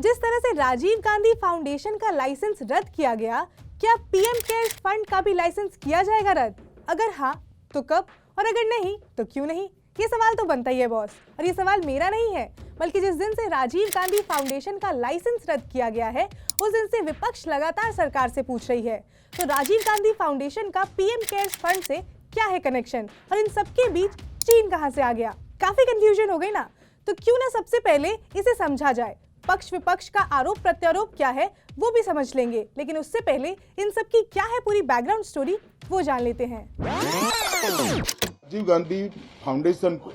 जिस तरह से राजीव गांधी फाउंडेशन का लाइसेंस रद्द किया गया, क्या पीएम केयर्स फंड का भी लाइसेंस किया जाएगा रद्द? अगर हाँ तो कब, और अगर नहीं तो क्यों नहीं? ये सवाल तो बनता ही है बॉस। और ये सवाल मेरा नहीं है, बल्कि जिस दिन से राजीव गांधी फाउंडेशन का लाइसेंस रद्द किया गया है, उस दिन से विपक्ष लगातार सरकार से पूछ रही है, तो राजीव गांधी फाउंडेशन का पीएम केयर्स फंड से क्या है कनेक्शन, और इन सबके बीच चीन कहां से आ गया? काफी कंफ्यूजन हो गई ना? तो क्यों ना सबसे पहले इसे समझा जाए। पक्ष विपक्ष का आरोप प्रत्यारोप क्या है वो भी समझ लेंगे, लेकिन उससे पहले इन सब की क्या है पूरी बैकग्राउंड स्टोरी वो जान लेते हैं। राजीव गांधी फाउंडेशन को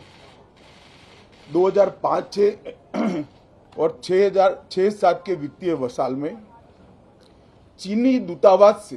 2005-6 और 2006-7 के वित्तीय साल में चीनी दूतावास से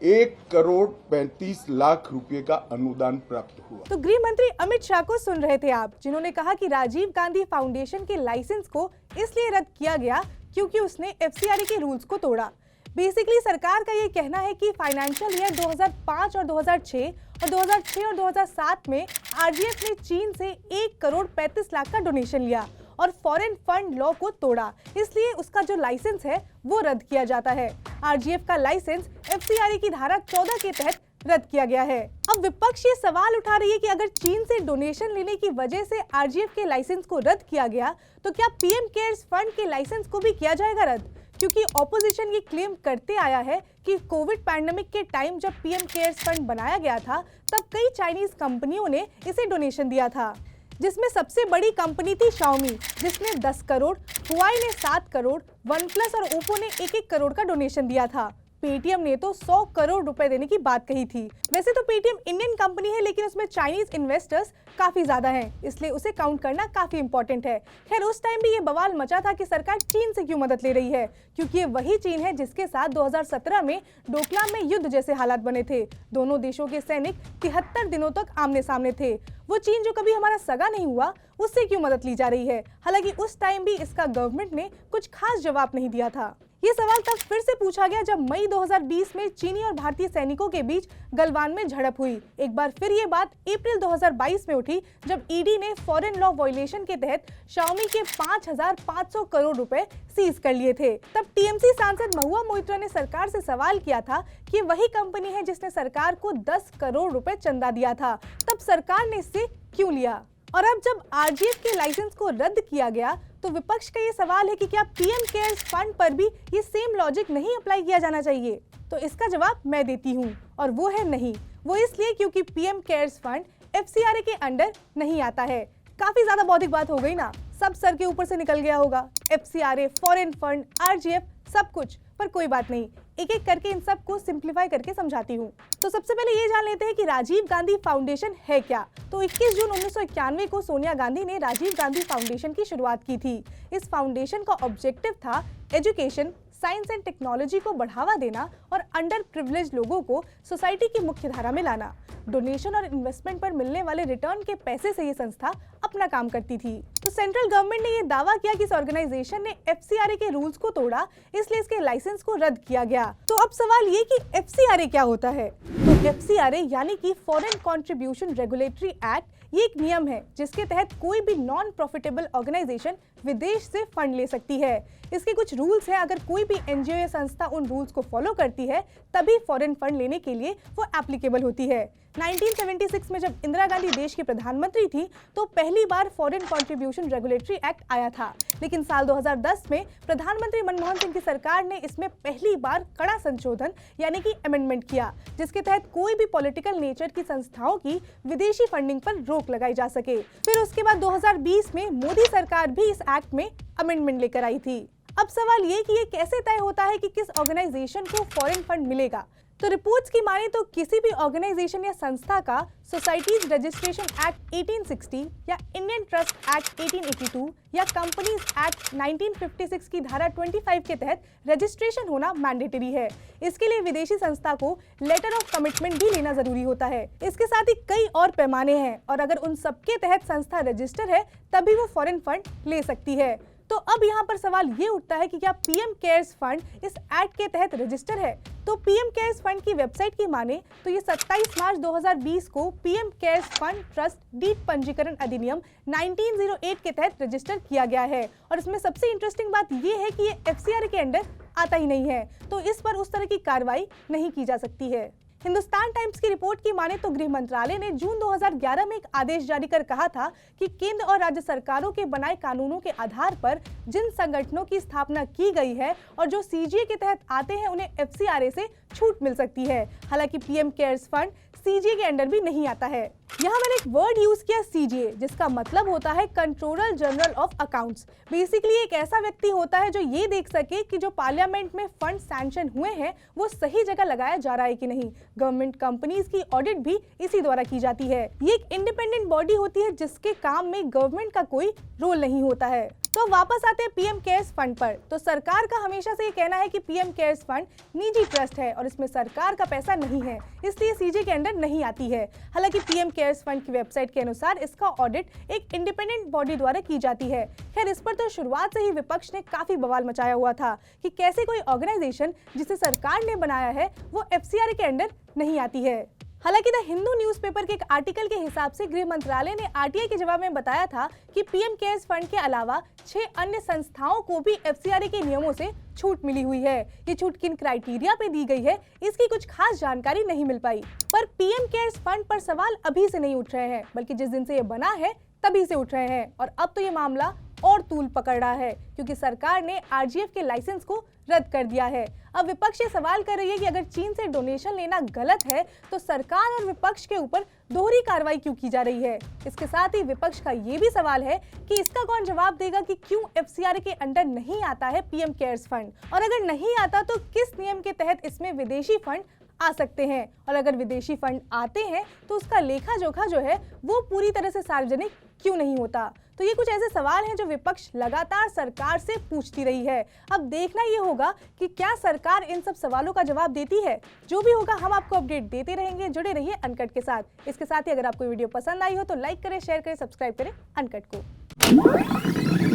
1,35,00,000 रुपए का अनुदान प्राप्त हुआ। तो गृह मंत्री अमित शाह को सुन रहे थे आप, जिन्होंने कहा कि राजीव गांधी फाउंडेशन के लाइसेंस को इसलिए रद्द किया गया क्योंकि उसने एफसीआरए के रूल्स को तोड़ा। बेसिकली सरकार का ये कहना है कि फाइनेंशियल ईयर 2005 और 2006 और 2006 और 2007 में आरजीएफ ने चीन से 1,35,00,000 का डोनेशन लिया और फॉरेन फंड लॉ को तोड़ा, इसलिए उसका जो लाइसेंस है वो रद्द किया जाता है। आरजीएफ का लाइसेंस एफसीआरए की धारा 14 के तहत रद्द किया गया है। अब विपक्ष ये सवाल उठा रही है कि अगर चीन से डोनेशन लेने की वजह से आरजीएफ के लाइसेंस को रद्द किया गया, तो क्या पीएम केयर्स फंड के लाइसेंस को भी किया जाएगा रद्द? क्योंकि ऑपोजिशन ये क्लेम करते आया है कि कोविड पैंडेमिक के टाइम जब पीएम केयर्स फंड बनाया गया था, तब कई चाइनीज कंपनियों ने इसे डोनेशन दिया था, जिसमें सबसे बड़ी कंपनी थी शाओमी, जिसने 10 करोड़, हुआई ने 7 करोड़, वनप्लस और ओप्पो ने 1-1 करोड़ का डोनेशन दिया था। पेटीएम ने तो 100 करोड़ रुपए देने की बात कही थी। वैसे तो पेटीएम इंडियन कंपनी है, लेकिन उसमें चाइनीज इन्वेस्टर्स काफी ज्यादा हैं, इसलिए उसे काउंट करना काफी इंपॉर्टेंट है। खैर, उस टाइम भी ये बवाल मचा था कि सरकार चीन से क्यों मदद ले रही है, क्योंकि ये वही चीन है जिसके साथ 2017 में डोकलाम में युद्ध जैसे हालात बने थे। दोनों देशों के सैनिक 73 दिनों तक आमने सामने थे। वो चीन जो कभी हमारा सगा नहीं हुआ, उससे क्यों मदद ली जा रही है? हालांकि उस टाइम भी इसका गवर्नमेंट ने कुछ खास जवाब नहीं दिया था। ये सवाल तब फिर से पूछा गया जब मई 2020 में चीनी और भारतीय सैनिकों के बीच गलवान में झड़प हुई। एक बार फिर ये बात अप्रैल 2022 में उठी, जब ईडी ने फॉरेन लॉ वायलेशन के तहत शाओमी के 5,500 करोड़ रुपए सीज कर लिए थे। तब टीएमसी सांसद महुआ मोइत्रा ने सरकार से सवाल किया था कि वही कंपनी है जिसने सरकार को 10 करोड़ रुपए चंदा दिया था, तब सरकार ने इससे क्यों लिया? और अब जब आरजीएफ के लाइसेंस को रद्द किया गया, तो विपक्ष का ये सवाल है कि क्या पीएम केयर्स फंड पर भी ये सेम लॉजिक नहीं अप्लाई किया जाना चाहिए? तो इसका जवाब मैं देती हूँ, और वो है नहीं। वो इसलिए क्योंकि पीएम केयर्स फंड एफसीआरए के अंडर नहीं आता है। काफी ज्यादा बौद्धिक बात हो गई ना, सब सर के ऊपर से निकल गया होगा। एफसीआरए, फॉरेन फंड, आरजीएफ, सब कुछ, पर कोई बात नहीं, एक एक करके इन सब को सिंप्लीफाई करके समझाती हूँ। तो सबसे पहले ये जान लेते हैं कि राजीव गांधी फाउंडेशन है क्या। तो 21 जून 1991 को सोनिया गांधी ने राजीव गांधी फाउंडेशन की शुरुआत की थी। इस फाउंडेशन का ऑब्जेक्टिव था एजुकेशन, साइंस एंड टेक्नोलॉजी को बढ़ावा देना और अंडर प्रिविलेज लोगों को सोसाइटी की मुख्य धारा में लाना। डोनेशन और इन्वेस्टमेंट पर मिलने वाले रिटर्न के पैसे से ये संस्था अपना काम करती थी। तो सेंट्रल गवर्नमेंट ने ये दावा किया कि इस ऑर्गेनाइजेशन ने एफसीआरए के रूल्स को तोड़ा, इसलिए इसके लाइसेंस को रद्द किया गया। तो अब सवाल ये कि एफसीआरए क्या होता है? तो एफसीआरए यानी कि फॉरेन कंट्रीब्यूशन रेगुलेटरी एक्ट, ये एक नियम है जिसके तहत कोई भी नॉन प्रॉफिटेबल ऑर्गेनाइजेशन विदेश से फंड ले सकती है। इसके कुछ रूल्स हैं, अगर कोई भी एनजीओ या संस्था उन रूल्स को फॉलो करती है, तभी फॉरेन फंड लेने के लिए वो एप्लीकेबल होती है। 1976 में जब इंदिरा गांधी देश की प्रधानमंत्री थी, तो पहली बार फॉरेन कंट्रीब्यूशन रेगुलेटरी एक्ट आया था, लेकिन साल 2010 में प्रधानमंत्री मनमोहन सिंह की सरकार ने इसमें पहली बार कड़ा संशोधन यानी कि अमेंडमेंट किया, जिसके तहत कोई भी पॉलिटिकल नेचर की संस्थाओं की विदेशी फंडिंग पर रोक लगाई जा सके। फिर उसके बाद 2020 में मोदी सरकार भी इस एक्ट में अमेंडमेंट लेकर आई थी। अब सवाल ये कि ये कैसे तय होता है कि किस ऑर्गेनाइजेशन को फॉरेन फंड मिलेगा? तो रिपोर्ट्स की माने तो किसी भी ऑर्गेनाइजेशन या संस्था का सोसाइटीज रजिस्ट्रेशन एक्ट 1860 या इंडियन ट्रस्ट एक्ट 1882 या कंपनीज एक्ट 1956 की धारा 25 के तहत रजिस्ट्रेशन होना मैंडेटरी है। इसके लिए विदेशी संस्था को लेटर ऑफ कमिटमेंट भी लेना जरूरी होता है। इसके साथ ही कई और पैमाने हैं, और अगर उन सबके तहत संस्था रजिस्टर है, तभी वो फॉरेन फंड ले सकती है। तो अब यहाँ पर सवाल ये उठता है कि क्या पीएम केयर्स फंड इस एक्ट के तहत रजिस्टर है? तो पीएम केयर्स फंड की वेबसाइट की माने तो ये 27 मार्च 2020 को PM cares fund trust deed पंजीकरण अधिनियम 1908 के तहत रजिस्टर किया गया है। और इसमें सबसे इंटरेस्टिंग बात ये है कि ये एफसीआरए के अंडर आता ही नहीं है, तो इस पर उस तरह की कार्रवाई नहीं की जा सकती है। हिंदुस्तान टाइम्स की रिपोर्ट की माने तो गृह मंत्रालय ने जून 2011 में एक आदेश जारी कर कहा था कि केंद्र और राज्य सरकारों के बनाए कानूनों के आधार पर जिन संगठनों की स्थापना की गई है और जो सीजीए के तहत आते हैं उन्हें एफसीआरए से छूट मिल सकती है। हालांकि पीएम केयर्स फंड सीजीए के अंडर भी नहीं आता है। यहाँ मैंने एक वर्ड यूज किया सीजीए, जिसका मतलब होता है controller general of accounts. Basically एक ऐसा व्यक्ति होता है जो ये देख सके कि जो पार्लियामेंट में फंड सैंक्शन हुए हैं वो सही जगह लगाया जा रहा है कि नहीं। गवर्नमेंट कंपनीज की ऑडिट भी इसी द्वारा की जाती है। ये एक इंडिपेंडेंट बॉडी होती है जिसके काम में गवर्नमेंट का कोई रोल नहीं होता है। तो वापस आते हैं पीएम केयर्स फंड पर। तो सरकार का हमेशा से ये कहना है कि पीएम केयर्स फंड निजी ट्रस्ट है और इसमें सरकार का पैसा नहीं है, इसलिए सीजे के अंडर नहीं आती है। हालांकि पीएम केयर्स फंड की वेबसाइट के अनुसार इसका ऑडिट एक इंडिपेंडेंट बॉडी द्वारा की जाती है। खैर, इस पर तो शुरुआत से ही विपक्ष ने काफी बवाल मचाया हुआ था कि कैसे कोई ऑर्गेनाइजेशन जिसे सरकार ने बनाया है वो एफसीआरए के अंडर नहीं आती है। हालांकि द हिंदू न्यूज़पेपर के एक आर्टिकल के हिसाब से गृह मंत्रालय ने आरटीआई के जवाब में बताया था कि पीएम केयर्स फंड के अलावा 6 अन्य संस्थाओं को भी एफसीआरए के नियमों से छूट मिली हुई है। ये छूट किन क्राइटेरिया पे दी गई है इसकी कुछ खास जानकारी नहीं मिल पाई। पर पीएम केयर्स फंड पर सवाल अभी से नहीं उठ रहे हैं, बल्कि जिस दिन से ये बना है तभी से उठ रहे हैं। और अब तो ये मामला और तूल पकड़ रहा है क्योंकि सरकार ने आरजीएफ के लाइसेंस को रद्द कर दिया है। अब विपक्ष ये सवाल कर रही है कि अगर चीन से डोनेशन लेना गलत है तो सरकार और विपक्ष के ऊपर दोहरी कार्रवाई क्यों की जा रही है। इसके साथ ही विपक्ष का ये भी सवाल है कि इसका कौन जवाब देगा कि क्यों एफसीआरए के अंडर नहीं आता है पीएम केयर्स फंड, और अगर नहीं आता तो किस नियम के तहत इसमें विदेशी फंड आ सकते हैं, और अगर विदेशी फंड आते हैं तो उसका लेखा जोखा जो है वो पूरी तरह से सार्वजनिक क्यों नहीं होता। तो ये कुछ ऐसे सवाल हैं जो विपक्ष लगातार सरकार से पूछती रही है। अब देखना ये होगा कि क्या सरकार इन सब सवालों का जवाब देती है। जो भी होगा हम आपको अपडेट देते रहेंगे। जुड़े रहिए अनकट के साथ। इसके साथ ही अगर आपको वीडियो पसंद आई हो तो लाइक करें, शेयर करें, सब्सक्राइब करें अनकट को।